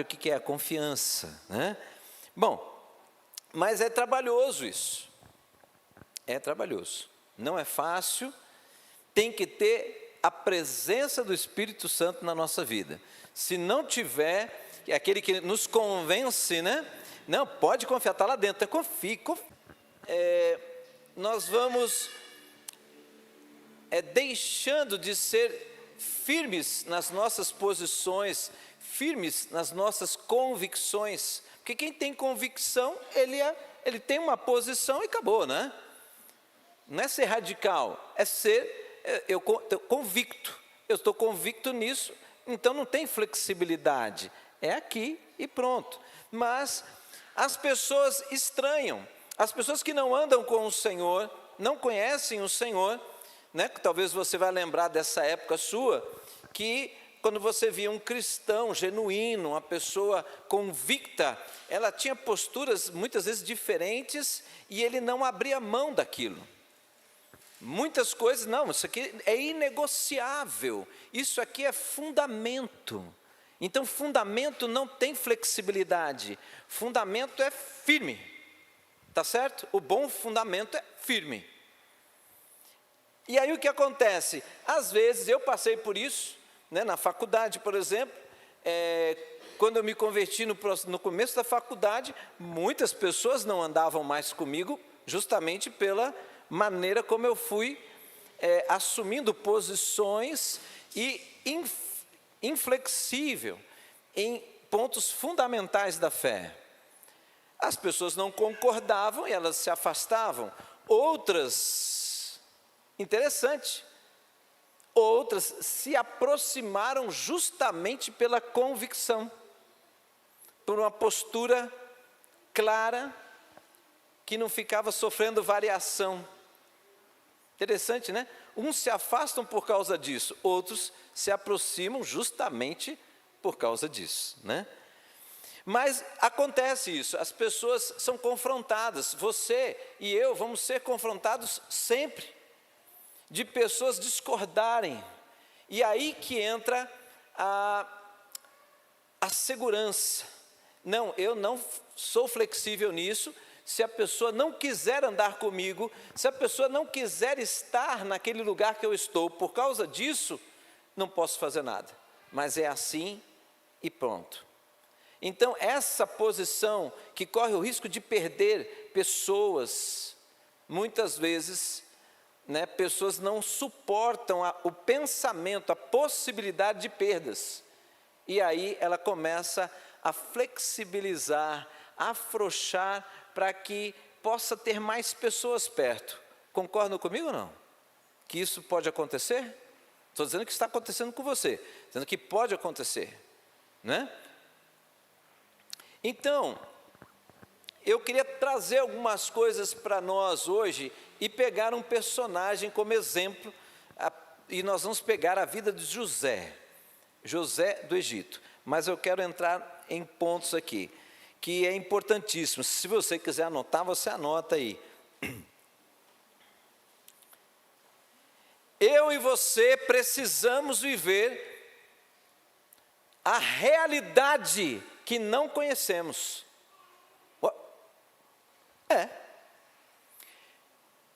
o que é a confiança, né? Bom, mas é trabalhoso isso. É trabalhoso. Não é fácil. Tem que ter a presença do Espírito Santo na nossa vida. Se não tiver, é aquele que nos convence, né? Não, pode confiar, está lá dentro. Confie. Nós vamos deixando de ser firmes nas nossas posições, firmes nas nossas convicções. Porque quem tem convicção, ele tem uma posição e acabou, né? Não é ser radical, é ser, eu convicto. Eu estou convicto nisso, então não tem flexibilidade. É aqui e pronto. Mas as pessoas estranham. As pessoas que não andam com o Senhor, não conhecem o Senhor, né? Talvez você vai lembrar dessa época sua, que quando você via um cristão genuíno, uma pessoa convicta, ela tinha posturas muitas vezes diferentes e ele não abria mão daquilo. Muitas coisas, não, isso aqui é inegociável, isso aqui é fundamento. Então, fundamento não tem flexibilidade, fundamento é firme, tá certo? O bom fundamento é firme. E aí o que acontece? Às vezes, eu passei por isso, né, na faculdade, por exemplo, quando eu me converti no começo da faculdade, muitas pessoas não andavam mais comigo, justamente pela maneira como eu fui assumindo posições e inflexível em pontos fundamentais da fé. As pessoas não concordavam e elas se afastavam. Outras, interessante, outras se aproximaram justamente pela convicção, por uma postura clara, que não ficava sofrendo variação. Interessante, né? Uns se afastam por causa disso, outros se aproximam justamente por causa disso, né? Mas acontece isso, as pessoas são confrontadas, você e eu vamos ser confrontados sempre, de pessoas discordarem, e aí que entra a segurança. Não, eu não sou flexível nisso. Se a pessoa não quiser andar comigo, se a pessoa não quiser estar naquele lugar que eu estou, por causa disso, não posso fazer nada. Mas é assim e pronto. Então, essa posição que corre o risco de perder pessoas, muitas vezes, né, pessoas não suportam o pensamento, a possibilidade de perdas. E aí ela começa a flexibilizar, a afrouxar, para que possa ter mais pessoas perto. Concordam comigo ou não? Que isso pode acontecer? Estou dizendo que está acontecendo com você, dizendo que pode acontecer, né? Então, eu queria trazer algumas coisas para nós hoje e pegar um personagem como exemplo, e nós vamos pegar a vida de José do Egito. Mas eu quero entrar em pontos aqui, que é importantíssimo. Se você quiser anotar, você anota aí. Eu e você precisamos viver a realidade que não conhecemos.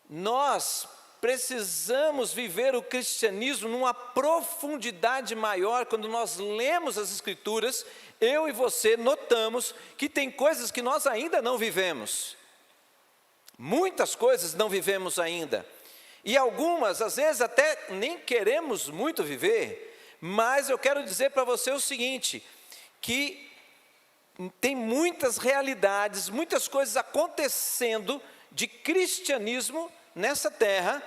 Nós precisamos viver o cristianismo numa profundidade maior. Quando nós lemos as Escrituras, eu e você notamos que tem coisas que nós ainda não vivemos. Muitas coisas não vivemos ainda. E algumas, às vezes, até nem queremos muito viver. Mas eu quero dizer para você o seguinte, que tem muitas realidades, muitas coisas acontecendo de cristianismo nessa terra,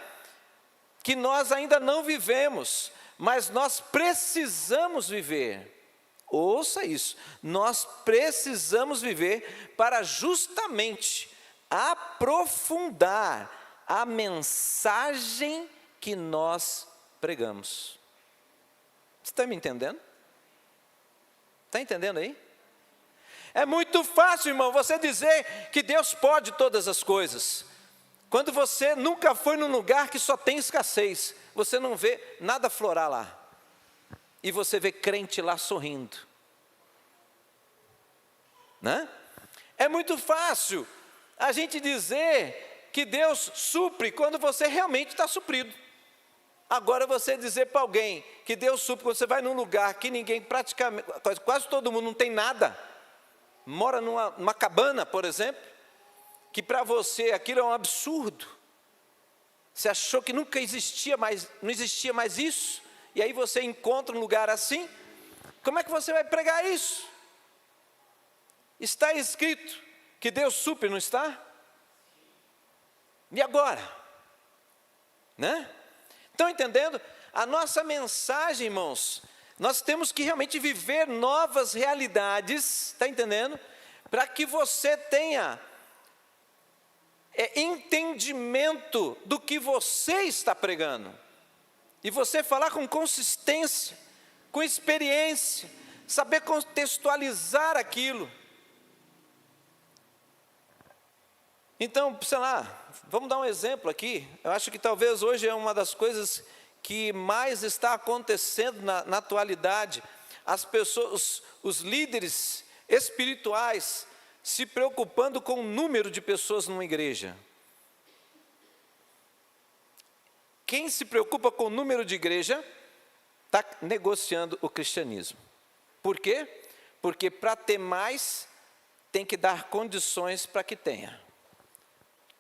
que nós ainda não vivemos, mas nós precisamos viver. Ouça isso, nós precisamos viver para justamente aprofundar a mensagem que nós pregamos. Você está me entendendo? Está entendendo aí? É muito fácil, irmão, você dizer que Deus pode todas as coisas, quando você nunca foi num lugar que só tem escassez, você não vê nada florar lá, e você vê crente lá sorrindo. né? É muito fácil a gente dizer que Deus supre quando você realmente está suprido. Agora você dizer para alguém que Deus supre quando você vai num lugar que ninguém praticamente, quase todo mundo não tem nada, mora numa cabana, por exemplo, que para você aquilo é um absurdo. Você achou que nunca existia mais, não existia mais isso, e aí você encontra um lugar assim, como é que você vai pregar isso? Está escrito que Deus supre, não está? E agora? Né? Estão entendendo? A nossa mensagem, irmãos, nós temos que realmente viver novas realidades, está entendendo? Para que você tenha entendimento do que você está pregando. E você falar com consistência, com experiência, saber contextualizar aquilo. Então, sei lá, vamos dar um exemplo aqui. Eu acho que talvez hoje é uma das coisas que mais está acontecendo na atualidade. As pessoas, os líderes espirituais, se preocupando com o número de pessoas numa igreja. Quem se preocupa com o número de igreja, está negociando o cristianismo. Por quê? Porque para ter mais, tem que dar condições para que tenha.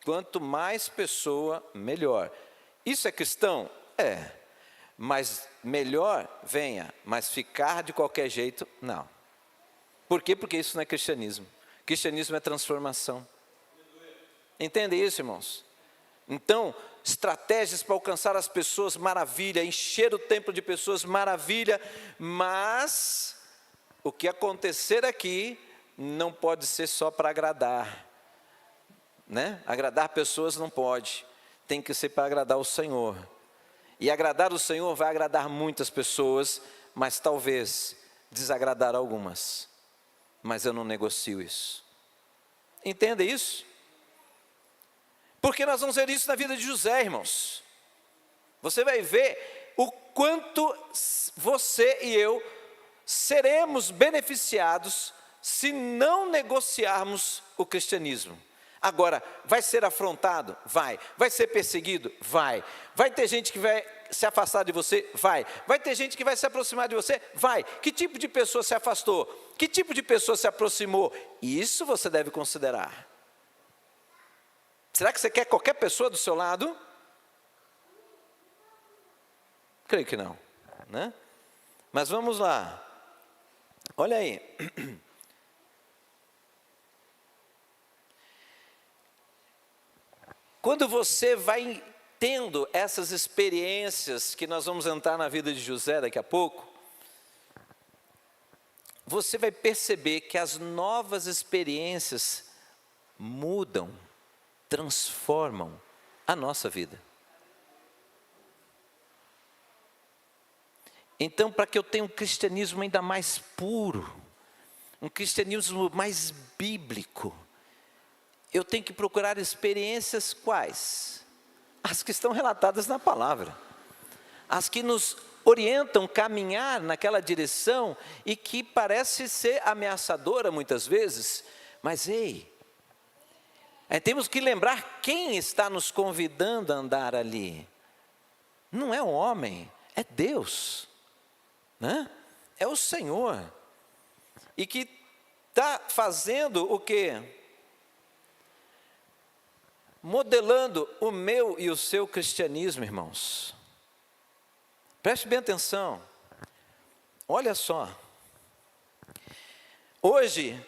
Quanto mais pessoa, melhor. Isso é cristão? É. Mas melhor, venha. Mas ficar de qualquer jeito, não. Por quê? Porque isso não é cristianismo. Cristianismo é transformação. Entende isso, irmãos? Então, estratégias para alcançar as pessoas, maravilha. Encher o templo de pessoas, maravilha. Mas o que acontecer aqui não pode ser só para agradar. Né? Agradar pessoas não pode, tem que ser para agradar o Senhor. E agradar o Senhor vai agradar muitas pessoas, mas talvez desagradar algumas. Mas eu não negocio isso. Entenda isso? Porque nós vamos ver isso na vida de José, irmãos. Você vai ver o quanto você e eu seremos beneficiados se não negociarmos o cristianismo. Agora, vai ser afrontado? Vai. Vai ser perseguido? Vai. Vai ter gente que vai se afastar de você? Vai. Vai ter gente que vai se aproximar de você? Vai. Que tipo de pessoa se afastou? Que tipo de pessoa se aproximou? Isso você deve considerar. Será que você quer qualquer pessoa do seu lado? Creio que não, né? Mas vamos lá. Olha aí. Quando você vai tendo essas experiências, que nós vamos entrar na vida de José daqui a pouco, você vai perceber que as novas experiências mudam, transformam a nossa vida. Então, para que eu tenha um cristianismo ainda mais puro, um cristianismo mais bíblico, eu tenho que procurar experiências quais? As que estão relatadas na palavra. As que nos orientam a caminhar naquela direção e que parece ser ameaçadora muitas vezes. Mas temos que lembrar quem está nos convidando a andar ali. Não é um homem, é Deus, né? É o Senhor. E que está fazendo o quê? Modelando o meu e o seu cristianismo, irmãos. Preste bem atenção. Olha só. Hoje,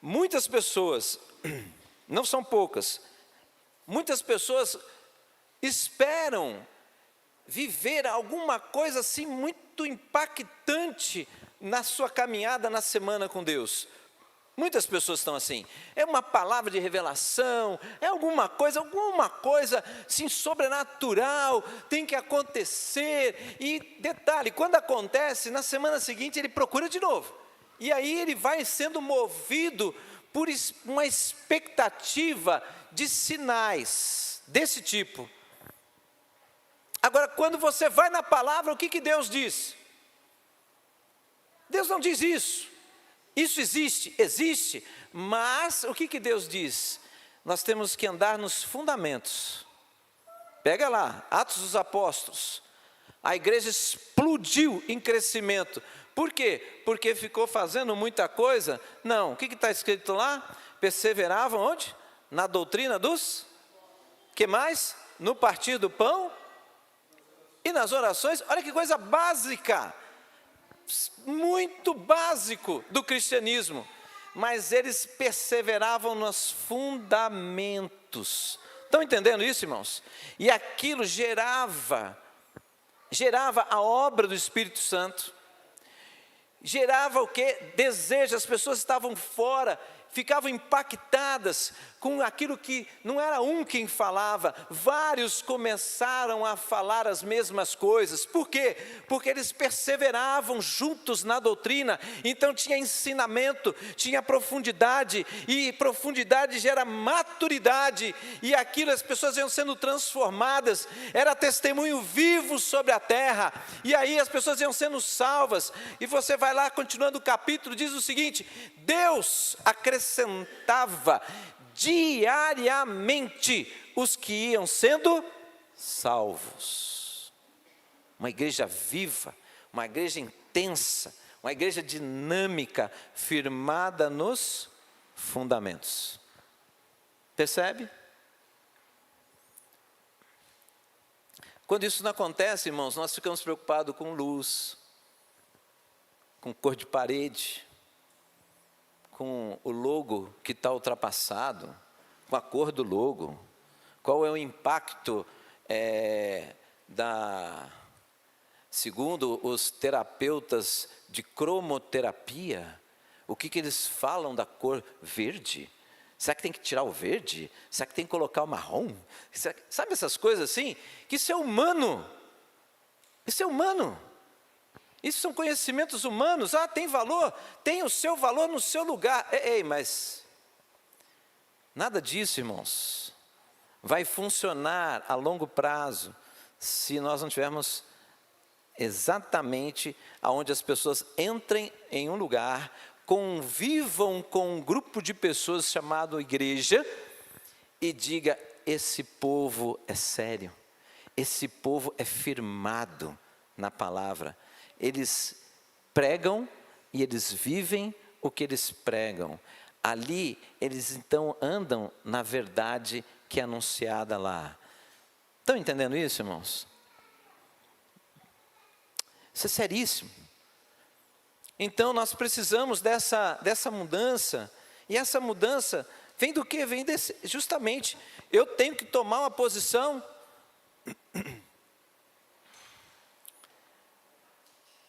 muitas pessoas, não são poucas, muitas pessoas esperam viver alguma coisa assim muito impactante na sua caminhada na semana com Deus. Muitas pessoas estão assim, é uma palavra de revelação, é alguma coisa assim, sobrenatural, tem que acontecer, e detalhe, quando acontece, na semana seguinte ele procura de novo, e aí ele vai sendo movido por uma expectativa de sinais desse tipo. Agora, quando você vai na palavra, o que Deus diz? Deus não diz isso. Isso existe? Existe. Mas o que Deus diz? Nós temos que andar nos fundamentos. Pega lá, Atos dos Apóstolos. A igreja explodiu em crescimento. Por quê? Porque ficou fazendo muita coisa? Não. O que está escrito lá? Perseveravam onde? Na doutrina dos? Que mais? No partir do pão e nas orações. Olha que coisa básica. Muito básico do cristianismo. Mas eles perseveravam nos fundamentos. Estão entendendo isso, irmãos? E aquilo gerava a obra do Espírito Santo, gerava o quê? Desejo. As pessoas estavam fora, ficavam impactadas com aquilo que não era um quem falava, vários começaram a falar as mesmas coisas. Por quê? Porque eles perseveravam juntos na doutrina, então tinha ensinamento, tinha profundidade, e profundidade gera maturidade, e aquilo as pessoas iam sendo transformadas, era testemunho vivo sobre a terra, e aí as pessoas iam sendo salvas. E você vai lá, continuando o capítulo, diz o seguinte: Deus acrescentava diariamente os que iam sendo salvos. Uma igreja viva, uma igreja intensa, uma igreja dinâmica, firmada nos fundamentos. Percebe? Quando isso não acontece, irmãos, nós ficamos preocupados com luz, com cor de parede, com o logo que está ultrapassado, com a cor do logo, qual é o impacto segundo os terapeutas de cromoterapia, o que eles falam da cor verde? Será que tem que tirar o verde? Será que tem que colocar o marrom? Sabe essas coisas assim? Que isso é humano, isso é humano. Isso são conhecimentos humanos. Tem valor, tem o seu valor no seu lugar. Mas nada disso, irmãos, vai funcionar a longo prazo se nós não tivermos exatamente aonde as pessoas entrem em um lugar, convivam com um grupo de pessoas chamado igreja e diga: esse povo é sério, esse povo é firmado na palavra. Eles pregam e eles vivem o que eles pregam. Ali, eles então andam na verdade que é anunciada lá. Estão entendendo isso, irmãos? Isso é seríssimo. Então, nós precisamos dessa mudança. E essa mudança vem do quê? Vem justamente, eu tenho que tomar uma posição.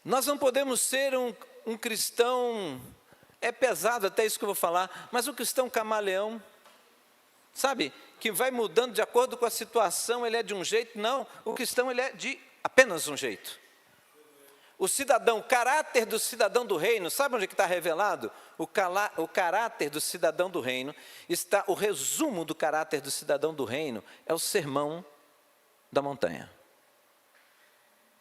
Nós não podemos ser um cristão, é pesado até isso que eu vou falar, mas um cristão camaleão, sabe? Que vai mudando de acordo com a situação, ele é de um jeito. Não, o cristão ele é de apenas um jeito. O cidadão, o caráter do cidadão do reino, sabe onde que está revelado? O caráter do cidadão do reino, o resumo do caráter do cidadão do reino é o sermão da montanha.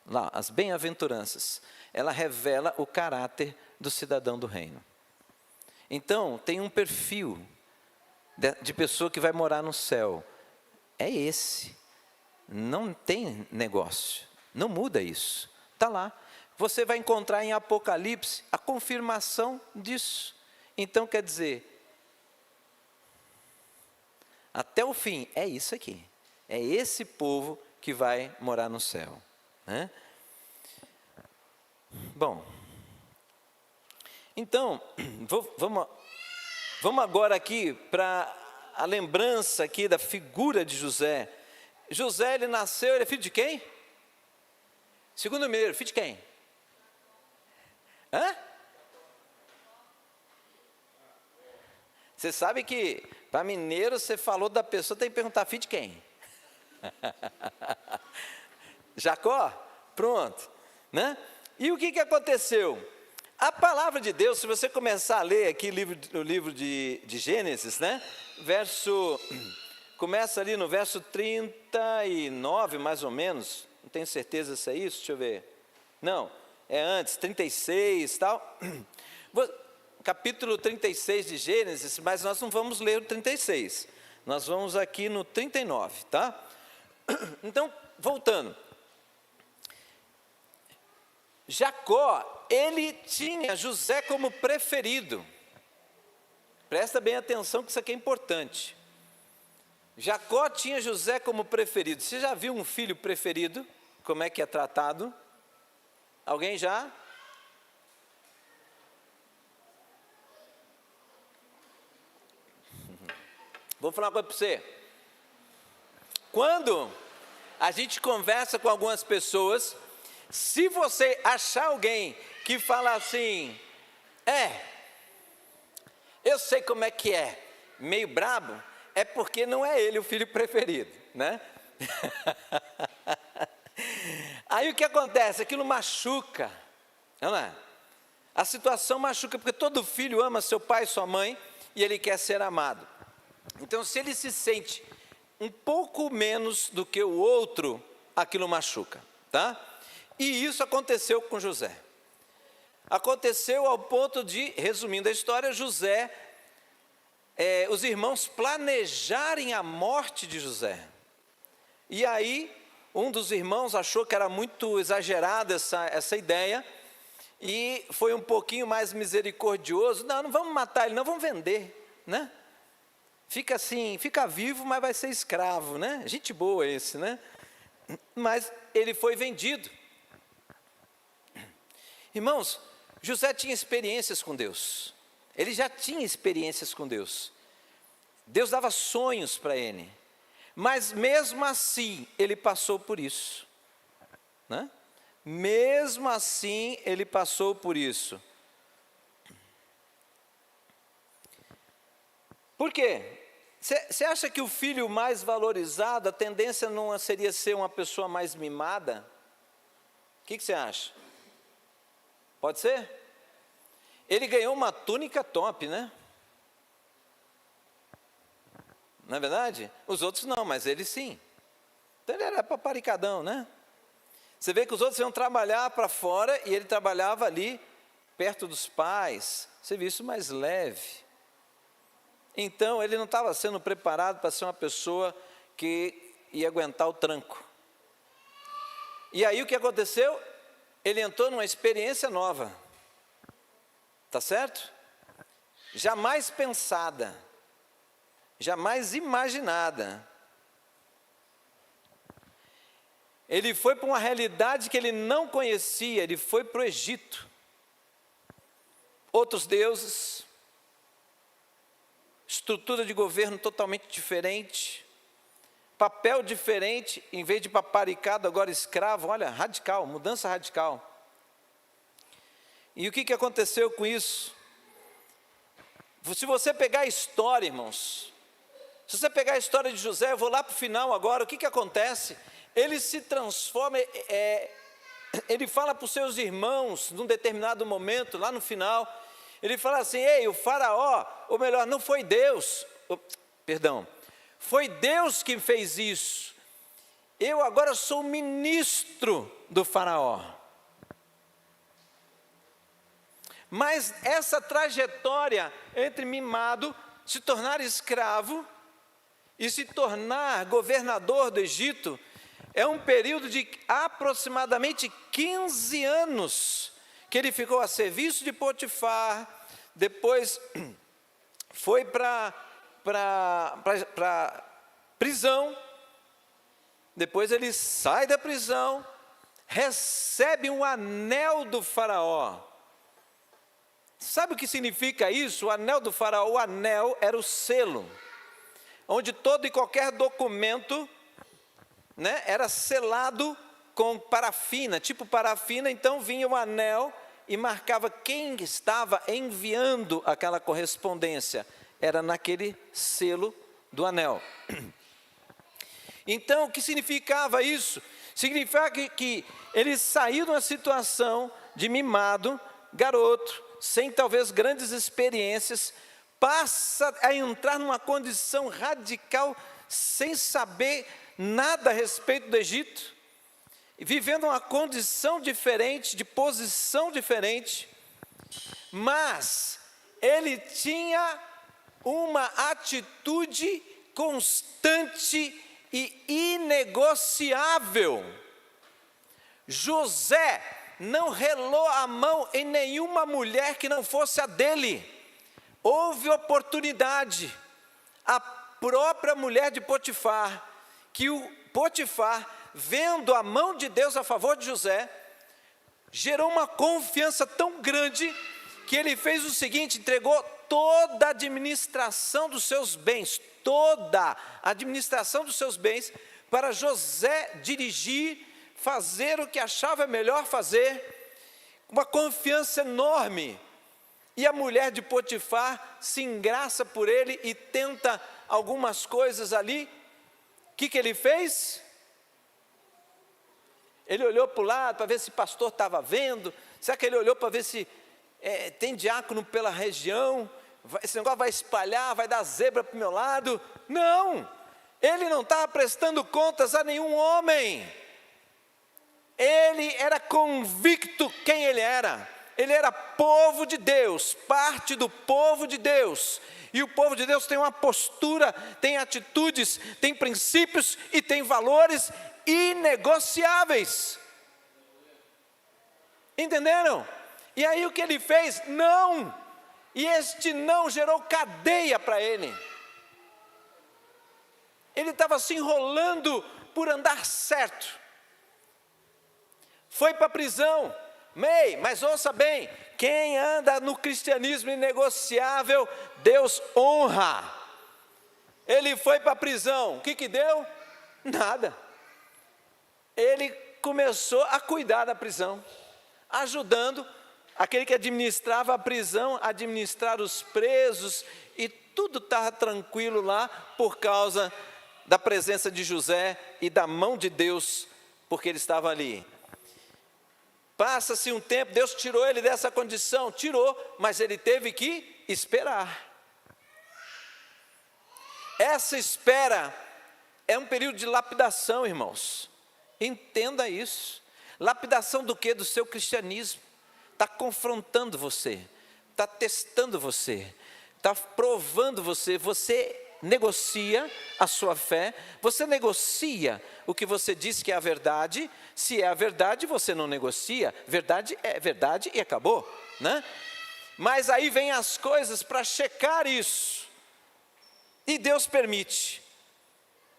Lá, as bem-aventuranças, ela revela o caráter do cidadão do reino. Então, tem um perfil de pessoa que vai morar no céu. É esse. Não tem negócio. Não muda isso. Está lá. Você vai encontrar em Apocalipse a confirmação disso. Então, quer dizer, até o fim, é isso aqui. É esse povo que vai morar no céu. Bom, então, vamos agora aqui para a lembrança aqui da figura de José. José, ele nasceu, ele é filho de quem? Segundo Mineiro, filho de quem? Você sabe que para mineiro você falou da pessoa, tem que perguntar filho de quem? Jacó? Pronto, né? E o que aconteceu? A palavra de Deus, se você começar a ler aqui o livro de Gênesis, né? Começa ali no verso 39, mais ou menos, não tenho certeza se é isso, deixa eu ver. Não, é antes, 36 e tal. capítulo 36 de Gênesis, mas nós não vamos ler o 36. Nós vamos aqui no 39, tá? Então, voltando. Jacó, ele tinha José como preferido. Presta bem atenção que isso aqui é importante. Jacó tinha José como preferido. Você já viu um filho preferido? Como é que é tratado? Alguém já? Vou falar uma coisa para você. Quando a gente conversa com algumas pessoas, se você achar alguém que fala assim, eu sei como é que é, meio brabo, é porque não é ele o filho preferido, né? Aí o que acontece? Aquilo machuca, não é? A situação machuca, porque todo filho ama seu pai e sua mãe, e ele quer ser amado. Então, se ele se sente um pouco menos do que o outro, aquilo machuca, tá? E isso aconteceu com José. Aconteceu ao ponto de, resumindo a história, José, os irmãos planejarem a morte de José. E aí, um dos irmãos achou que era muito exagerada essa ideia, e foi um pouquinho mais misericordioso. Não vamos matar ele, não, vamos vender, né? Fica assim, fica vivo, mas vai ser escravo, né? Gente boa esse, né? Mas ele foi vendido. Irmãos, José tinha experiências com Deus. Ele já tinha experiências com Deus. Deus dava sonhos para ele. Mas mesmo assim, ele passou por isso, né? Mesmo assim, ele passou por isso. Por quê? Você acha que o filho mais valorizado, a tendência não seria ser uma pessoa mais mimada? O que você acha? Pode ser? Ele ganhou uma túnica top, né? Não é verdade? Os outros não, mas ele sim. Então ele era paparicadão, né? Você vê que os outros iam trabalhar para fora e ele trabalhava ali, perto dos pais, serviço mais leve. Então, ele não estava sendo preparado para ser uma pessoa que ia aguentar o tranco. E aí, o que aconteceu? Ele entrou numa experiência nova. Tá certo? Jamais pensada. Jamais imaginada. Ele foi para uma realidade que ele não conhecia. Ele foi para o Egito. Outros deuses. Estrutura de governo totalmente diferente, papel diferente, em vez de paparicado, agora escravo. Olha, radical, mudança radical. E o que aconteceu com isso? Se você pegar a história, irmãos, se você pegar a história de José, eu vou lá para o final agora, o que acontece? Ele se transforma, ele fala para os seus irmãos, num determinado momento, lá no final, ele fala assim, ei, o faraó, ou melhor, não foi Deus, foi Deus que fez isso. Eu agora sou ministro do faraó. Mas essa trajetória entre mimado, se tornar escravo e se tornar governador do Egito, é um período de aproximadamente 15 anos, que ele ficou a serviço de Potifar, depois foi para prisão, depois ele sai da prisão, recebe um anel do faraó. Sabe o que significa isso? O anel do faraó, o anel era o selo, onde todo e qualquer documento, né, era selado com parafina, tipo parafina. Então vinha o anel e marcava quem estava enviando aquela correspondência, era naquele selo do anel. Então, o que significava isso? Significava que ele saiu de uma situação de mimado, garoto, sem talvez grandes experiências, passa a entrar numa condição radical, sem saber nada a respeito do Egito, vivendo uma condição diferente, de posição diferente, mas ele tinha uma atitude constante e inegociável. José não relou a mão em nenhuma mulher que não fosse a dele. Houve oportunidade. A própria mulher de Potifar, que o Potifar, vendo a mão de Deus a favor de José, gerou uma confiança tão grande que ele fez o seguinte: entregou toda a administração dos seus bens, para José dirigir, fazer o que achava melhor fazer, uma confiança enorme. E a mulher de Potifar se engraça por ele e tenta algumas coisas ali. O que ele fez? Ele olhou para o lado para ver se o pastor estava vendo. Será que ele olhou para ver se tem diácono pela região? Esse negócio vai espalhar, vai dar zebra para o meu lado? Não! Ele não estava prestando contas a nenhum homem. Ele era convicto quem ele era. Ele era povo de Deus, parte do povo de Deus. E o povo de Deus tem uma postura, tem atitudes, tem princípios e tem valores inegociáveis. Entenderam? E aí o que ele fez? Não! E este não gerou cadeia para ele. Ele estava se enrolando por andar certo. Foi para a prisão. Mas ouça bem, quem anda no cristianismo inegociável, Deus honra. Ele foi para a prisão, o que deu? Nada. Ele começou a cuidar da prisão, ajudando aquele que administrava a prisão, a administrar os presos, e tudo estava tranquilo lá, por causa da presença de José e da mão de Deus, porque ele estava ali. Passa-se um tempo, Deus tirou ele dessa condição, tirou, mas ele teve que esperar. Essa espera é um período de lapidação, irmãos. Entenda isso. Lapidação do quê? Do seu cristianismo. Está confrontando você, está testando você, está provando você. Você negocia a sua fé, você negocia o que você diz que é a verdade. Se é a verdade, você não negocia. Verdade é verdade e acabou, né? Mas aí vem as coisas para checar isso, e Deus permite.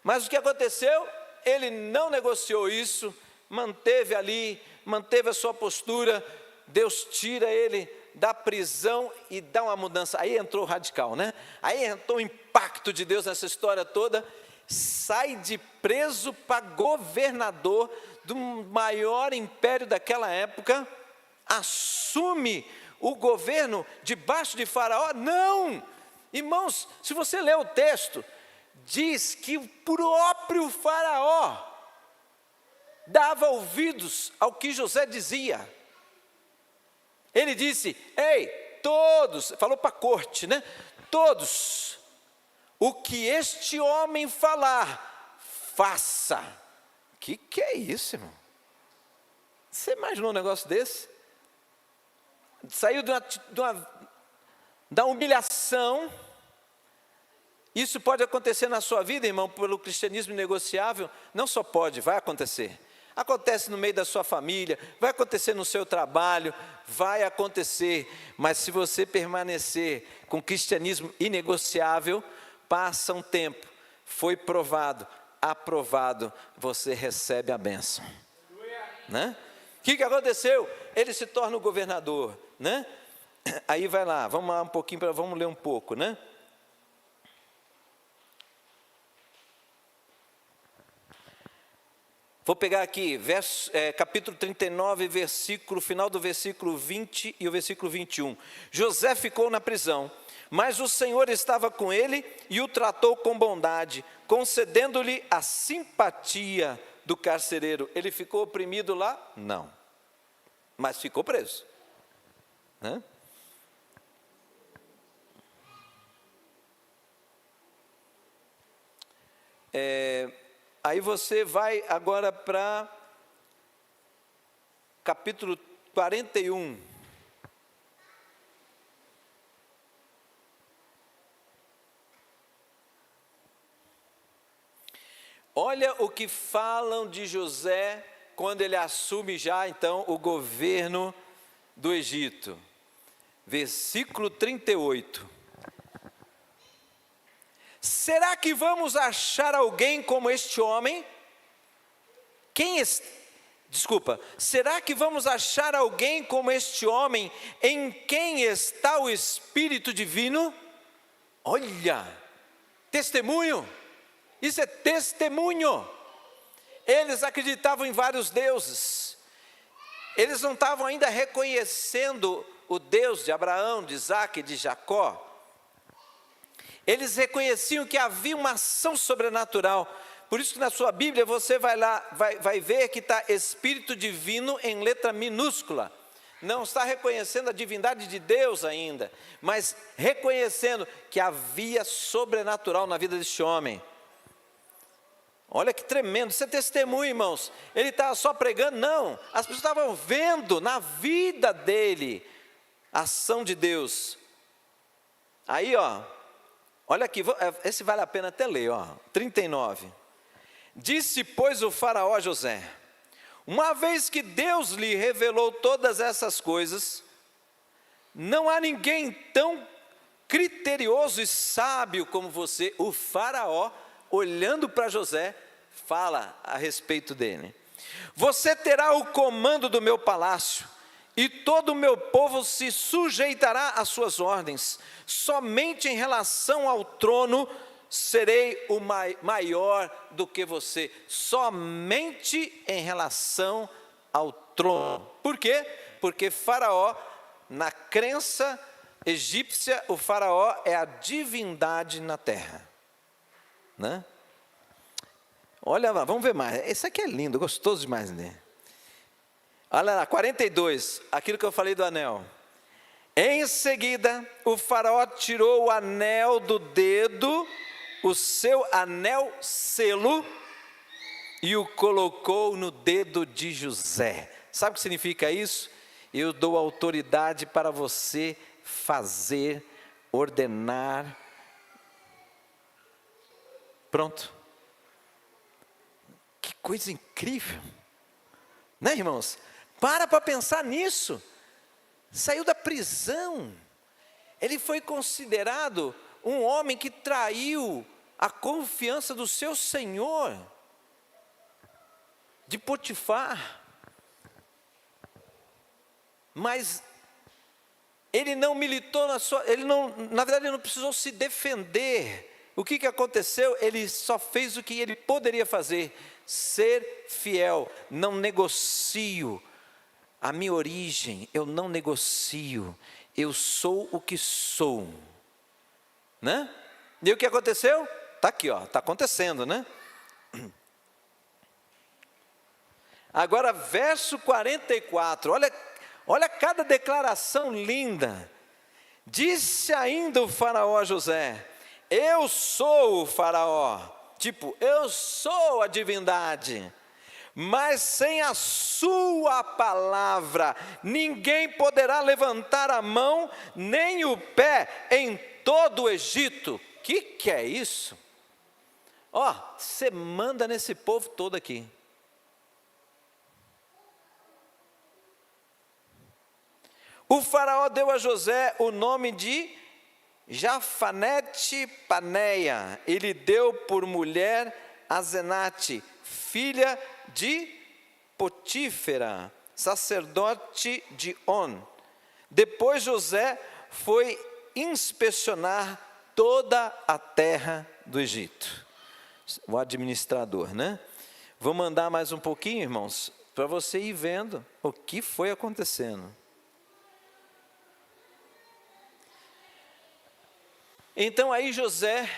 Mas o que aconteceu? Ele não negociou isso, manteve ali, manteve a sua postura. Deus tira ele da prisão e dá uma mudança. Aí entrou o radical, né? Aí entrou o impacto de Deus nessa história toda. Sai de preso para governador do maior império daquela época, assume o governo debaixo de Faraó. Não! Irmãos, se você ler o texto, diz que o próprio Faraó dava ouvidos ao que José dizia. Ele disse: ei, todos, falou para a corte, né? Todos, o que este homem falar, faça. Que é isso, irmão? Você imaginou um negócio desse? Saiu da humilhação. Isso pode acontecer na sua vida, irmão, pelo cristianismo negociável. Não só pode, vai acontecer. Acontece no meio da sua família, vai acontecer no seu trabalho, vai acontecer. Mas se você permanecer com cristianismo inegociável, passa um tempo, foi provado, aprovado, você recebe a bênção, né? O que aconteceu? Ele se torna o governador, né? Aí vai lá, vamos lá um pouquinho, vamos ler um pouco, né? Vou pegar aqui, capítulo 39, final do versículo 20 e o versículo 21. José ficou na prisão, mas o Senhor estava com ele e o tratou com bondade, concedendo-lhe a simpatia do carcereiro. Ele ficou oprimido lá? Não, mas ficou preso, né? Aí você vai agora para capítulo 41. Olha o que falam de José quando ele assume já então o governo do Egito. Versículo 38. Será que vamos achar alguém como este homem? Será que vamos achar alguém como este homem em quem está o Espírito Divino? Olha, testemunho, isso é testemunho. Eles acreditavam em vários deuses, eles não estavam ainda reconhecendo o Deus de Abraão, de Isaque e de Jacó. Eles reconheciam que havia uma ação sobrenatural. Por isso que na sua Bíblia você vai ver que está Espírito Divino em letra minúscula. Não está reconhecendo a divindade de Deus ainda, mas reconhecendo que havia sobrenatural na vida deste homem. Olha que tremendo, isso é testemunho, irmãos. Ele estava só pregando? Não, as pessoas estavam vendo na vida dele a ação de Deus. Aí, olha aqui, esse vale a pena até ler, 39. Disse, pois, o faraó a José: uma vez que Deus lhe revelou todas essas coisas, não há ninguém tão criterioso e sábio como você. O faraó, olhando para José, fala a respeito dele. Você terá o comando do meu palácio, e todo o meu povo se sujeitará às suas ordens. Somente em relação ao trono serei o maior do que você. Somente em relação ao trono. Por quê? Porque Faraó, na crença egípcia, o Faraó é a divindade na terra, né? Olha lá, vamos ver mais. Esse aqui é lindo, gostoso demais, né? Olha lá, 42, aquilo que eu falei do anel. Em seguida, o faraó tirou o anel do dedo, o seu anel selo, e o colocou no dedo de José. Sabe o que significa isso? Eu dou autoridade para você fazer, ordenar. Pronto. Que coisa incrível. Né, irmãos? Para pensar nisso. Saiu da prisão. Ele foi considerado um homem que traiu a confiança do seu senhor, de Potifar. Mas ele não militou na verdade ele não precisou se defender. O que aconteceu? Ele só fez o que ele poderia fazer: ser fiel. Não negocio a minha origem, eu não negocio, eu sou o que sou, né? E o que aconteceu? Está aqui, está acontecendo, né? Agora, verso 44, olha cada declaração linda. Disse ainda o faraó a José: eu sou o faraó, eu sou a divindade, mas sem a sua palavra, ninguém poderá levantar a mão, nem o pé em todo o Egito. Que é isso? Você manda nesse povo todo aqui. O faraó deu a José o nome de Jafanete Paneia. Ele deu por mulher Asenate, filha de Potífera, sacerdote de On. Depois José foi inspecionar toda a terra do Egito. O administrador, né? Vou mandar mais um pouquinho, irmãos, para você ir vendo o que foi acontecendo. Então aí José,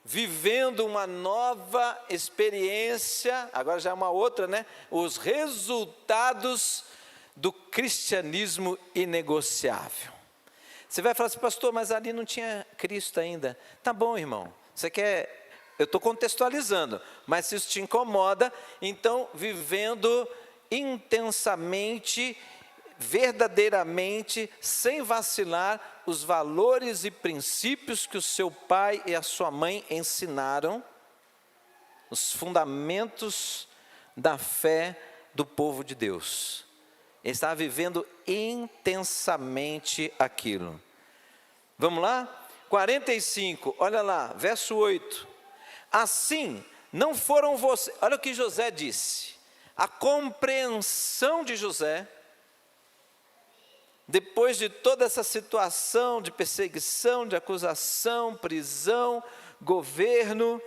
vivendo uma nova experiência, agora já é uma outra, né? Os resultados do cristianismo inegociável. Você vai falar assim: pastor, mas ali não tinha Cristo ainda. Tá bom, irmão, eu estou contextualizando, mas se isso te incomoda, então vivendo intensamente, verdadeiramente, sem vacilar, os valores e princípios que o seu pai e a sua mãe ensinaram, os fundamentos da fé do povo de Deus. Ele estava vivendo intensamente aquilo. Vamos lá? 45, olha lá, verso 8. Assim, não foram vocês, olha o que José disse. A compreensão de José, depois de toda essa situação de perseguição, de acusação, prisão, governo,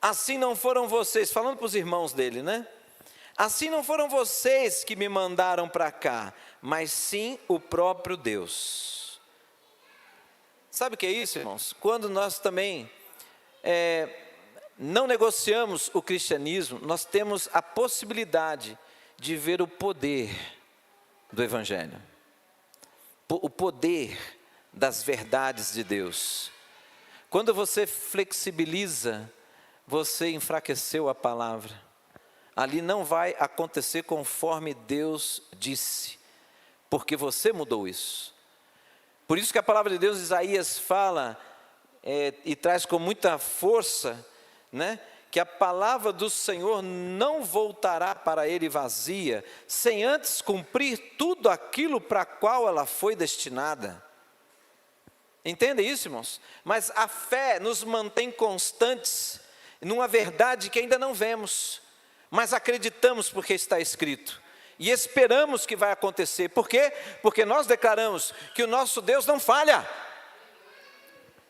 assim não foram vocês, falando para os irmãos dele, né? Assim não foram vocês que me mandaram para cá, mas sim o próprio Deus. Sabe o que é isso, irmãos? Quando nós também não negociamos o cristianismo, nós temos a possibilidade de ver o poder do Evangelho, o poder das verdades de Deus. Quando você flexibiliza, você enfraqueceu a palavra. Ali não vai acontecer conforme Deus disse, porque você mudou isso. Por isso que a palavra de Deus, Isaías fala e traz com muita força, né, que a palavra do Senhor não voltará para ele vazia, sem antes cumprir tudo aquilo para qual ela foi destinada. Entende isso, irmãos? Mas a fé nos mantém constantes numa verdade que ainda não vemos, mas acreditamos porque está escrito. E esperamos que vai acontecer. Por quê? Porque nós declaramos que o nosso Deus não falha.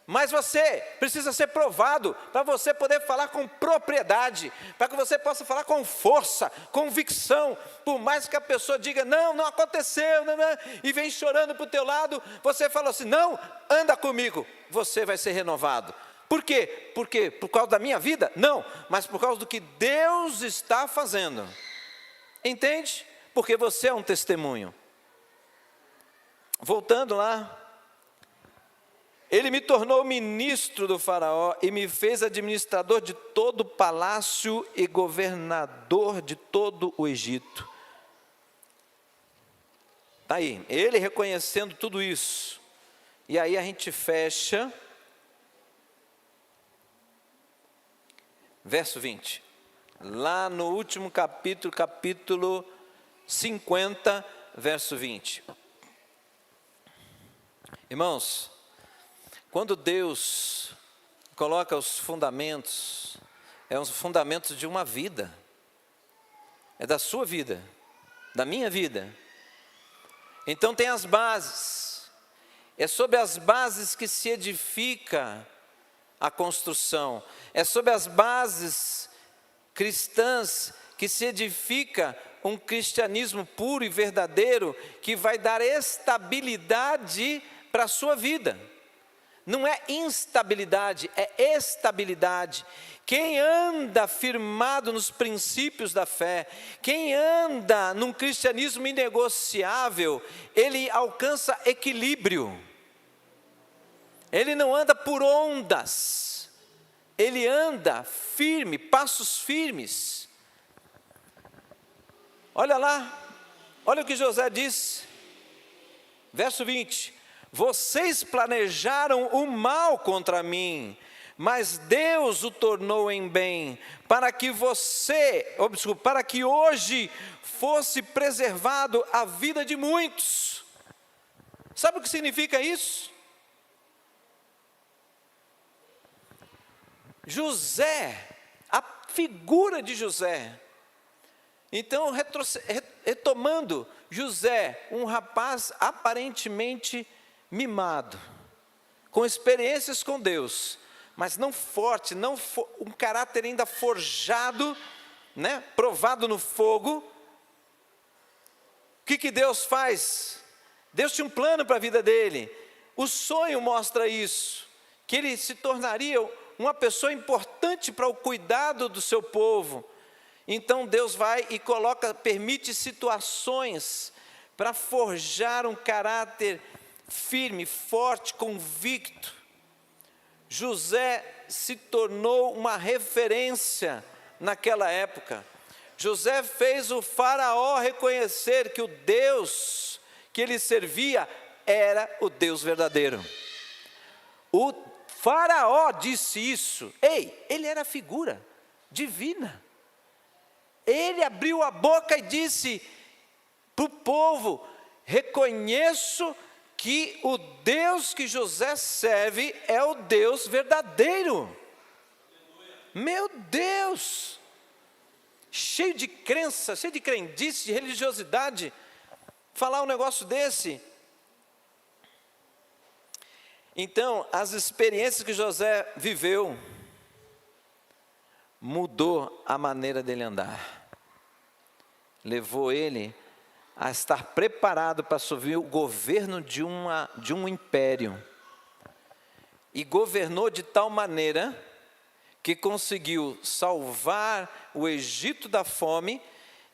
Mas você precisa ser provado para você poder falar com propriedade, para que você possa falar com força, convicção. Por mais que a pessoa diga, não aconteceu, não, e vem chorando para o teu lado, você fala assim, não, anda comigo, você vai ser renovado. Por quê? Porque por causa da minha vida? Não, mas por causa do que Deus está fazendo. Entende? Porque você é um testemunho. Voltando lá. Ele me tornou ministro do faraó e me fez administrador de todo o palácio e governador de todo o Egito. Está aí, ele reconhecendo tudo isso. E aí a gente fecha. Verso 20. Lá no último capítulo, capítulo 50, verso 20. Irmãos, quando Deus coloca os fundamentos, é os fundamentos de uma vida, é da sua vida, da minha vida. Então tem as bases, é sobre as bases que se edifica a construção, é sobre as bases cristãs que se edifica um cristianismo puro e verdadeiro, que vai dar estabilidade para a sua vida. Não é instabilidade, é estabilidade. Quem anda firmado nos princípios da fé, quem anda num cristianismo inegociável, ele alcança equilíbrio. Ele não anda por ondas, ele anda firme, passos firmes. Olha lá, olha o que José diz, verso 20. Vocês planejaram o mal contra mim, mas Deus o tornou em bem, para que para que hoje fosse preservado a vida de muitos. Sabe o que significa isso? José, a figura de José. Então, retomando, José, um rapaz aparentemente mimado, com experiências com Deus, mas não forte, um caráter ainda forjado, né, provado no fogo. O que Deus faz? Deus tinha um plano para a vida dele. O sonho mostra isso, que ele se tornaria uma pessoa importante para o cuidado do seu povo. Então Deus vai e permite situações para forjar um caráter firme, forte, convicto. José se tornou uma referência naquela época. José fez o faraó reconhecer que o Deus que ele servia era o Deus verdadeiro. O Faraó disse isso. Ei, ele era figura divina. Ele abriu a boca e disse para o povo: reconheço que o Deus que José serve é o Deus verdadeiro. Meu Deus! Cheio de crença, cheio de crendice, de religiosidade, falar um negócio desse. Então, as experiências que José viveu mudou a maneira dele andar. Levou ele a estar preparado para assumir o governo de um império. E governou de tal maneira que conseguiu salvar o Egito da fome,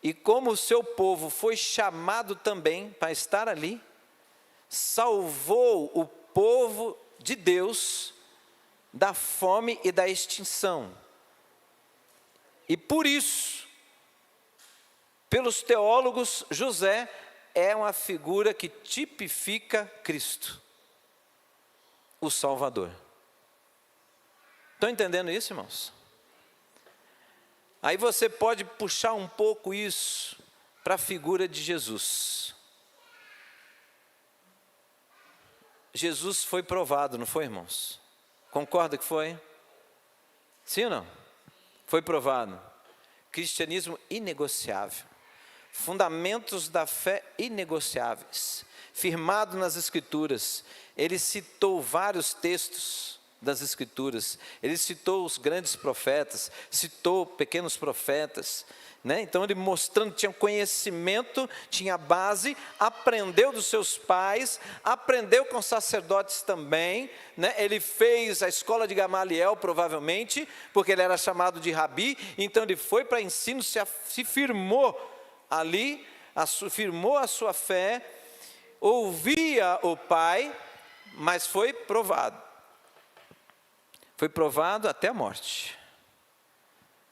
e como o seu povo foi chamado também para estar ali, salvou o povo de Deus da fome e da extinção. E por isso, pelos teólogos, José é uma figura que tipifica Cristo, o Salvador. Estão entendendo isso, irmãos? Aí você pode puxar um pouco isso para a figura de Jesus. Jesus foi provado, não foi, irmãos? Concorda que foi? Sim ou não? Foi provado. Cristianismo inegociável. Fundamentos da fé inegociáveis. Firmado nas Escrituras. Ele citou vários textos das Escrituras. Ele citou os grandes profetas, citou pequenos profetas, né? Então ele mostrando que tinha conhecimento, tinha base, aprendeu dos seus pais, aprendeu com sacerdotes também, né? Ele fez a escola de Gamaliel provavelmente, porque ele era chamado de rabi, então ele foi para ensino, se firmou ali, firmou a sua fé, ouvia o pai, mas foi provado. Foi provado até a morte.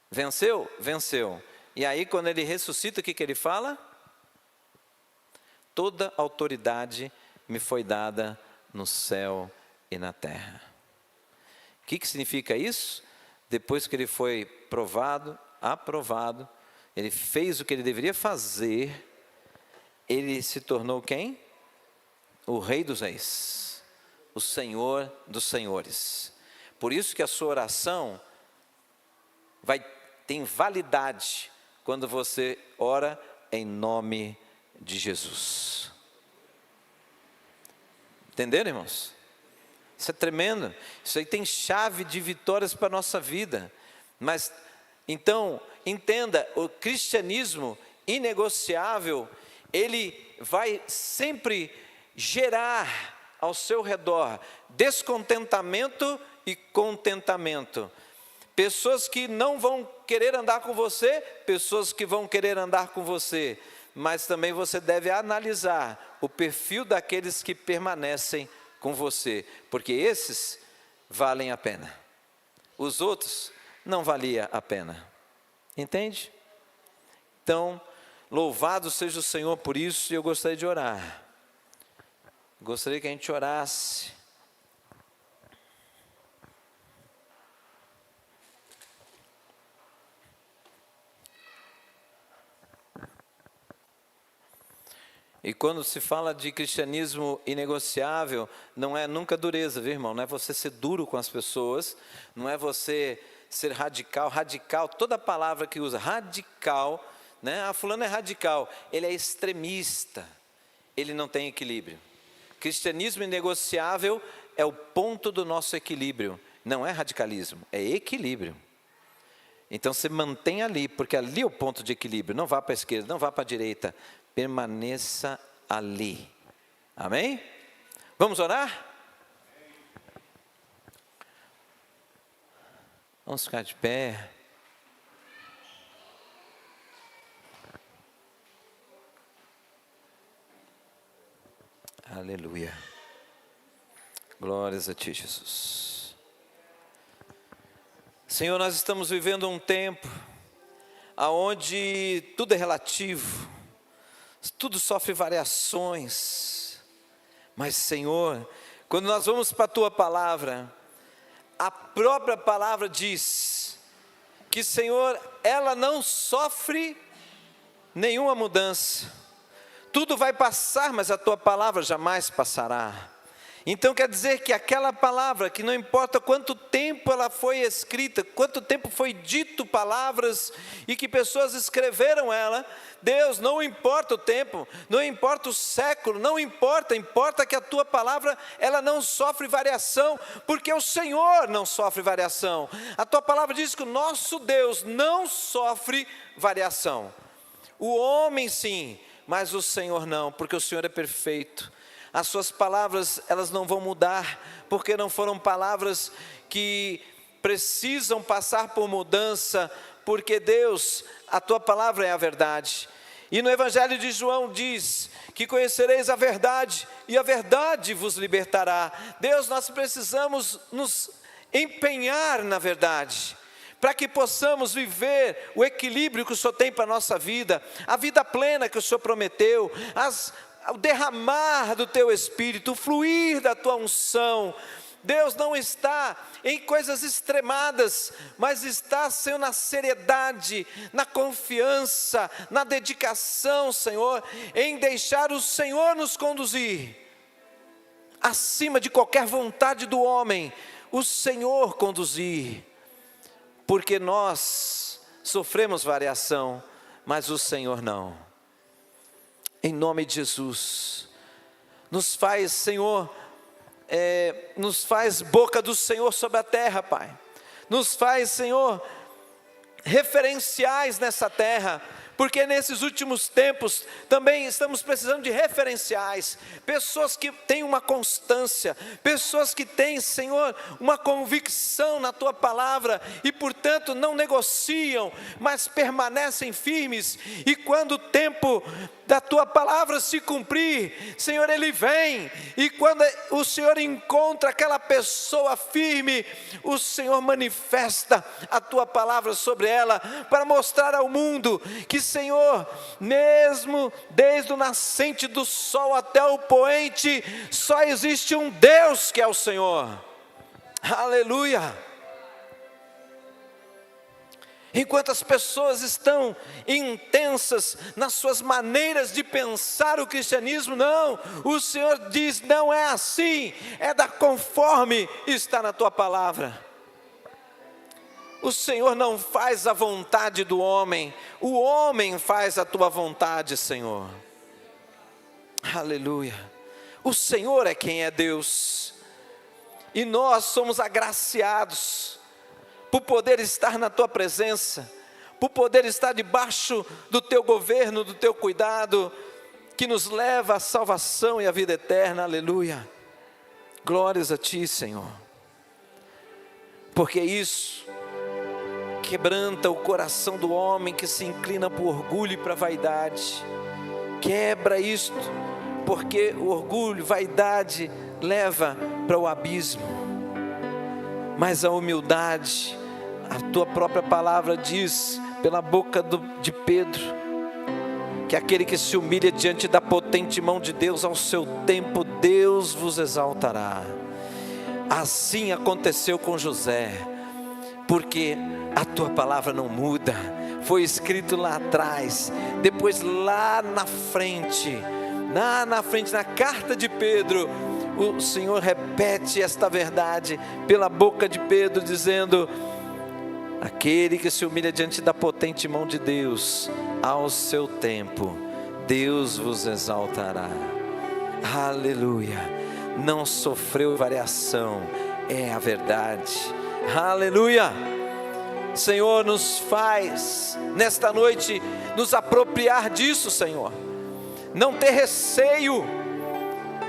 Venceu? Venceu. E aí quando ele ressuscita, o que ele fala? Toda autoridade me foi dada no céu e na terra. O que significa isso? Depois que ele foi provado, aprovado, ele fez o que ele deveria fazer, ele se tornou quem? O Rei dos Reis, o Senhor dos Senhores. Por isso que a sua oração tem validade quando você ora em nome de Jesus. Entenderam, irmãos? Isso é tremendo. Isso aí tem chave de vitórias para a nossa vida. Mas, então, entenda, o cristianismo inegociável, ele vai sempre gerar ao seu redor descontentamento e contentamento. Pessoas que não vão querer andar com você, pessoas que vão querer andar com você. Mas também você deve analisar o perfil daqueles que permanecem com você, porque esses valem a pena. Os outros não valia a pena. Entende? Então, louvado seja o Senhor por isso, e eu gostaria de orar. Gostaria que a gente orasse. E quando se fala de cristianismo inegociável, não é nunca dureza, viu, irmão? Não é você ser duro com as pessoas, não é você ser radical. Radical, toda palavra que usa, radical, né? Ah, fulano é radical, ele é extremista, ele não tem equilíbrio. Cristianismo inegociável é o ponto do nosso equilíbrio, não é radicalismo, é equilíbrio. Então você mantém ali, porque ali é o ponto de equilíbrio, não vá para a esquerda, não vá para a direita, permaneça ali. Amém? Vamos orar? Vamos ficar de pé. Aleluia. Glórias a Ti, Jesus. Senhor, nós estamos vivendo um tempo onde tudo é relativo, tudo sofre variações, mas Senhor, quando nós vamos para a Tua palavra, a própria palavra diz que, Senhor, ela não sofre nenhuma mudança. Tudo vai passar, mas a tua palavra jamais passará. Então quer dizer que aquela palavra, que não importa quanto tempo ela foi escrita, quanto tempo foi dito palavras e que pessoas escreveram ela, Deus, não importa o tempo, não importa o século, não importa, importa que a tua palavra, ela não sofre variação, porque o Senhor não sofre variação. A tua palavra diz que o nosso Deus não sofre variação. O homem sim, mas o Senhor não, porque o Senhor é perfeito. As suas palavras, elas não vão mudar, porque não foram palavras que precisam passar por mudança, porque Deus, a tua palavra é a verdade. E no Evangelho de João diz que conhecereis a verdade, e a verdade vos libertará. Deus, nós precisamos nos empenhar na verdade, para que possamos viver o equilíbrio que o Senhor tem para a nossa vida, a vida plena que o Senhor prometeu, o derramar do teu Espírito, o fluir da tua unção. Deus não está em coisas extremadas, mas está, Senhor, na seriedade, na confiança, na dedicação, Senhor, em deixar o Senhor nos conduzir, acima de qualquer vontade do homem, o Senhor conduzir, porque nós sofremos variação, mas o Senhor não. Em nome de Jesus, nos faz, Senhor, nos faz boca do Senhor sobre a terra, Pai. Nos faz, Senhor, referenciais nessa terra, porque nesses últimos tempos também estamos precisando de referenciais, pessoas que têm uma constância, pessoas que têm, Senhor, uma convicção na tua palavra e portanto não negociam, mas permanecem firmes, e quando o tempo da tua palavra se cumprir, Senhor, Ele vem, e quando o Senhor encontra aquela pessoa firme, o Senhor manifesta a tua palavra sobre ela, para mostrar ao mundo que, Senhor, mesmo desde o nascente do sol até o poente, só existe um Deus que é o Senhor. Aleluia! Enquanto as pessoas estão intensas nas suas maneiras de pensar o cristianismo, não, o Senhor diz, não é assim, é da conforme está na tua palavra. O Senhor não faz a vontade do homem, o homem faz a tua vontade, Senhor. Aleluia. O Senhor é quem é Deus, e nós somos agraciados por poder estar na tua presença, por poder estar debaixo do teu governo, do teu cuidado, que nos leva à salvação e à vida eterna. Aleluia. Glórias a ti, Senhor, porque isso quebranta o coração do homem que se inclina para o orgulho e para a vaidade. Quebra isto, porque o orgulho, vaidade leva para o abismo, mas a humildade, a tua própria palavra diz, pela boca de Pedro, que aquele que se humilha diante da potente mão de Deus, ao seu tempo Deus vos exaltará. Assim aconteceu com José, porque a tua palavra não muda. Foi escrito lá atrás, depois lá na frente, na carta de Pedro, o Senhor repete esta verdade pela boca de Pedro, dizendo: aquele que se humilha diante da potente mão de Deus, ao seu tempo Deus vos exaltará. Aleluia. Não sofreu variação, é a verdade. Aleluia. Senhor, nos faz nesta noite nos apropriar disso, Senhor, não ter receio,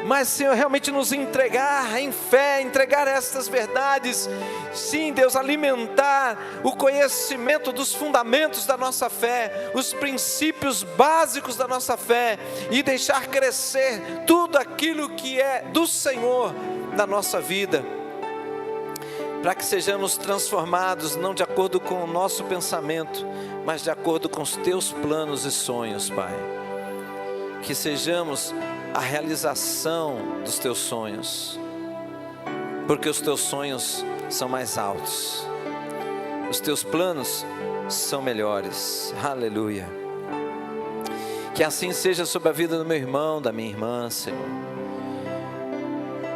mas, Senhor, realmente nos entregar em fé, entregar estas verdades. Sim, Deus, alimentar o conhecimento dos fundamentos da nossa fé, os princípios básicos da nossa fé, e deixar crescer tudo aquilo que é do Senhor na nossa vida, para que sejamos transformados, não de acordo com o nosso pensamento, mas de acordo com os teus planos e sonhos, Pai. Que sejamos a realização dos teus sonhos, porque os teus sonhos são mais altos. Os teus planos são melhores. Aleluia. Que assim seja sobre a vida do meu irmão, da minha irmã, Senhor.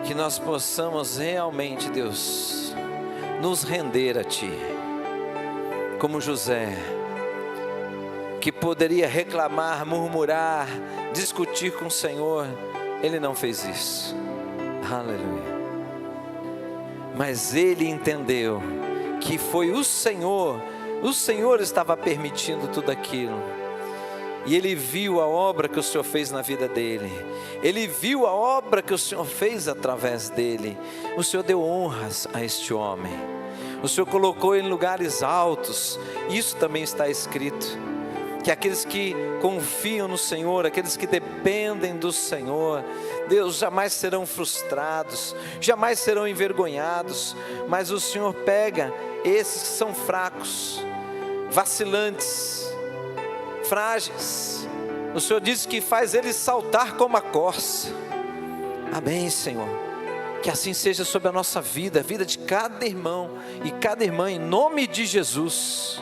Que nós possamos realmente, Deus, nos render a Ti. Como José, que poderia reclamar, murmurar, discutir com o Senhor, ele não fez isso. Aleluia. Mas ele entendeu que foi o Senhor estava permitindo tudo aquilo. E ele viu a obra que o Senhor fez na vida dele. Ele viu a obra que o Senhor fez através dele. O Senhor deu honras a este homem. O Senhor colocou ele em lugares altos. Isso também está escrito. Que aqueles que confiam no Senhor, aqueles que dependem do Senhor, Deus, jamais serão frustrados, jamais serão envergonhados. Mas o Senhor pega esses que são fracos, vacilantes, frágeis. O Senhor diz que faz eles saltar como a corça. Amém, Senhor. Que assim seja sobre a nossa vida, a vida de cada irmão e cada irmã, em nome de Jesus.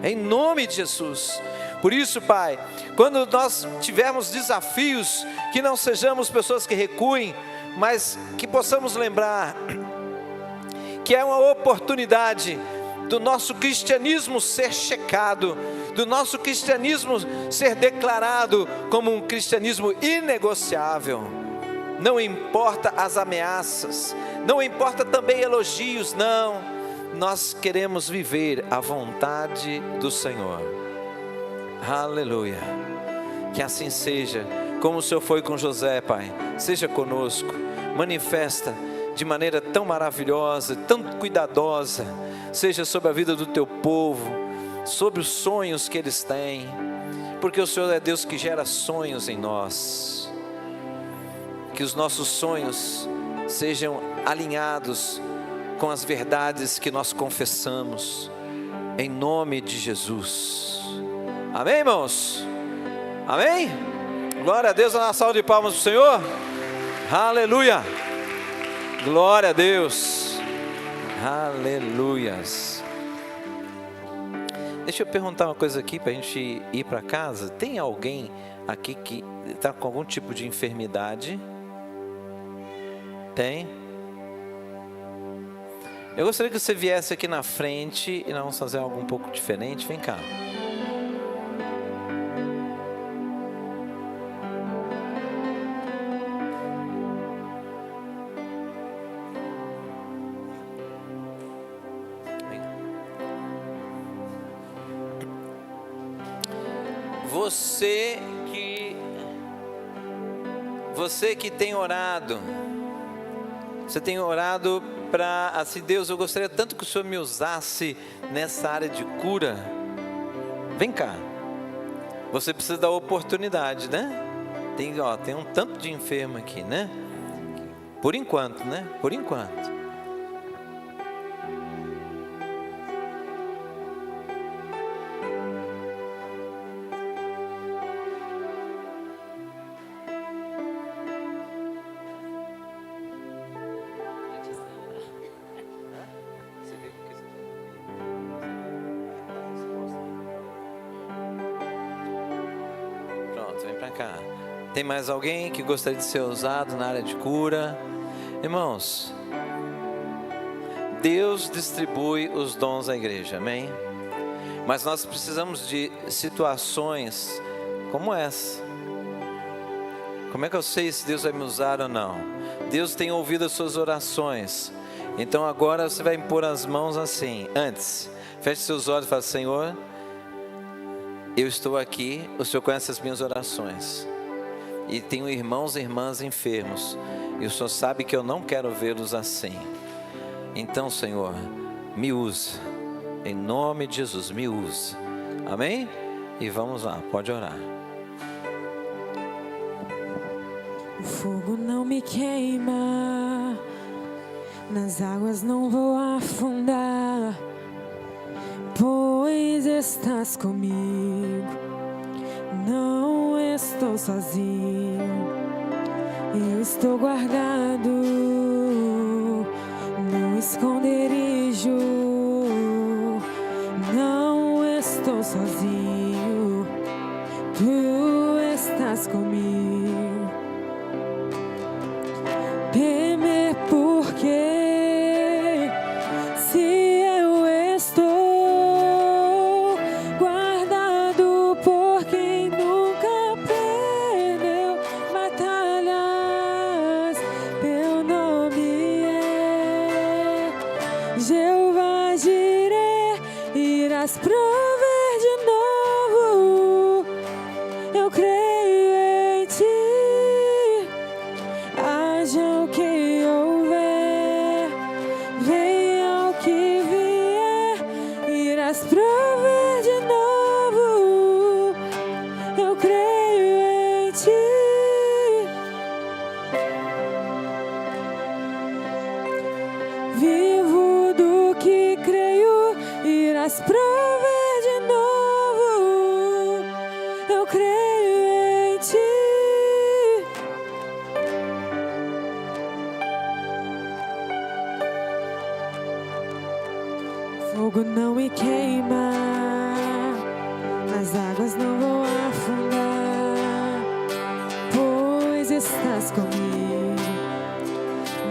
Em nome de Jesus. Por isso, Pai, quando nós tivermos desafios, que não sejamos pessoas que recuem, mas que possamos lembrar que é uma oportunidade do nosso cristianismo ser checado, do nosso cristianismo ser declarado como um cristianismo inegociável. Não importa as ameaças, não importa também elogios, não. Nós queremos viver a vontade do Senhor. Aleluia. Que assim seja, como o Senhor foi com José, Pai. Seja conosco, manifesta de maneira tão maravilhosa, tão cuidadosa. Seja sobre a vida do teu povo, sobre os sonhos que eles têm, porque o Senhor é Deus que gera sonhos em nós. Que os nossos sonhos sejam alinhados com as verdades que nós confessamos, em nome de Jesus. Amém, irmãos? Amém? Glória a Deus, uma salva de palmas para o Senhor. Aleluia. Glória a Deus. Aleluias. Deixa eu perguntar uma coisa aqui para a gente ir para casa. Tem alguém aqui que está com algum tipo de enfermidade? Tem? Eu gostaria que você viesse aqui na frente e nós vamos fazer algo um pouco diferente. Vem cá. Você que tem orado, para, assim, Deus, eu gostaria tanto que o Senhor me usasse nessa área de cura. Vem cá, você precisa da oportunidade, né? Tem um tanto de enfermo aqui, né? Por enquanto, né? Por enquanto. Tem mais alguém que gostaria de ser usado na área de cura? Irmãos, Deus distribui os dons à igreja, amém? Mas nós precisamos de situações como essa. Como é que eu sei se Deus vai me usar ou não? Deus tem ouvido as suas orações. Então agora você vai impor as mãos assim. Antes, feche seus olhos e fale: Senhor, eu estou aqui, o Senhor conhece as minhas orações. E tenho irmãos e irmãs enfermos, e o Senhor sabe que eu não quero vê-los assim. Então, Senhor, me usa, em nome de Jesus, me usa. Amém? E vamos lá, pode orar. O fogo não me queima, nas águas não vou afundar, pois estás comigo. Não estou sozinho, eu estou guardado no esconderijo Jeová Jireh, irás prover de novo. Eu creio em ti. Haja o que houver, venha o que vier, irás prover de novo. Eu creio em ti. Vivo do que creio, irás prover de novo. Eu creio em ti. Fogo não me queima, as águas não vão afundar, pois estás comigo.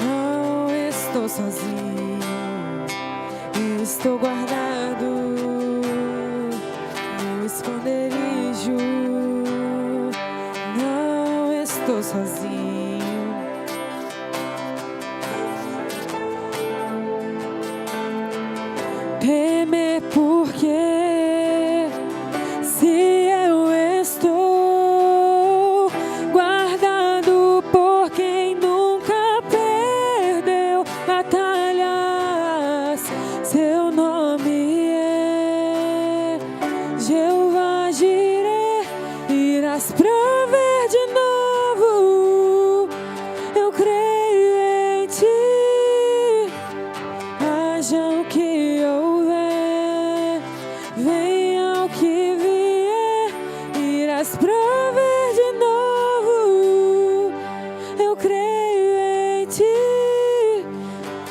Não estou sozinho, eu estou guardado no esconderijo. Não estou sozinho. Temer porque se eu estou guardado por quem nunca perdeu batalhas, seu nome é Jeová Jireh, irás prover de novo. Eu creio em ti. Haja o que houver, venha o que vier, irás prover de novo. Eu creio em ti.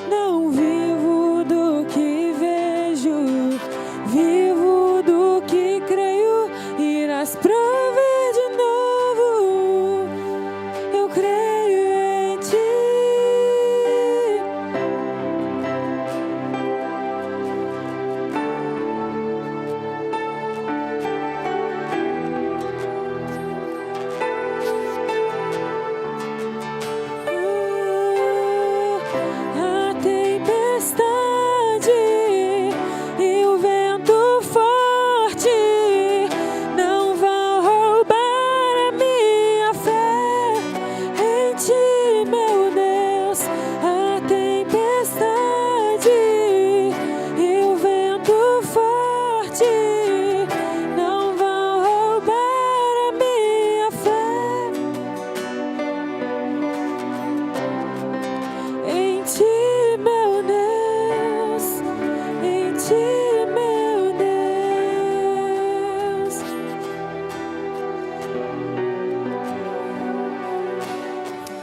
Não vivo do que vejo, vivo do que creio, irás prover de novo. Eu creio em ti. A tempestade e o vento forte não vão roubar a minha fé em ti, meu Deus. A tempestade e o vento forte não vão roubar a minha fé em ti, meu Deus, em ti, meu Deus.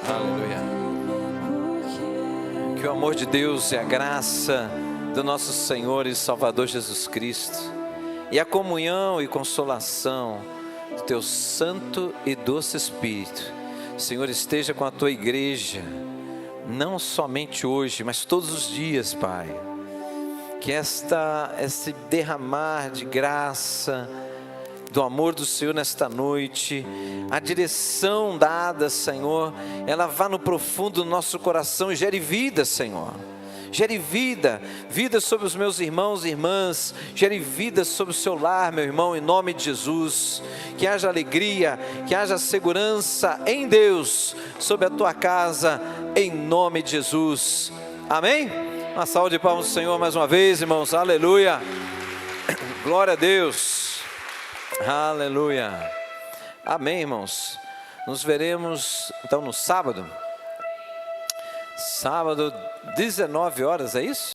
Aleluia. Que o amor de Deus e a graça do nosso Senhor e Salvador Jesus Cristo e a comunhão e consolação do teu Santo e doce Espírito, Senhor, esteja com a tua igreja, não somente hoje, mas todos os dias, Pai. Que esse derramar de graça, do amor do Senhor nesta noite, a direção dada, Senhor, ela vá no profundo do nosso coração e gere vida, Senhor. Gere vida, vida sobre os meus irmãos e irmãs, gere vida sobre o seu lar, meu irmão, em nome de Jesus. Que haja alegria, que haja segurança em Deus, sobre a tua casa, em nome de Jesus. Amém? Uma salva de palmas do Senhor mais uma vez, irmãos, aleluia. Glória a Deus, aleluia. Amém, irmãos. Nos veremos então no sábado. Sábado, 19 horas, é isso?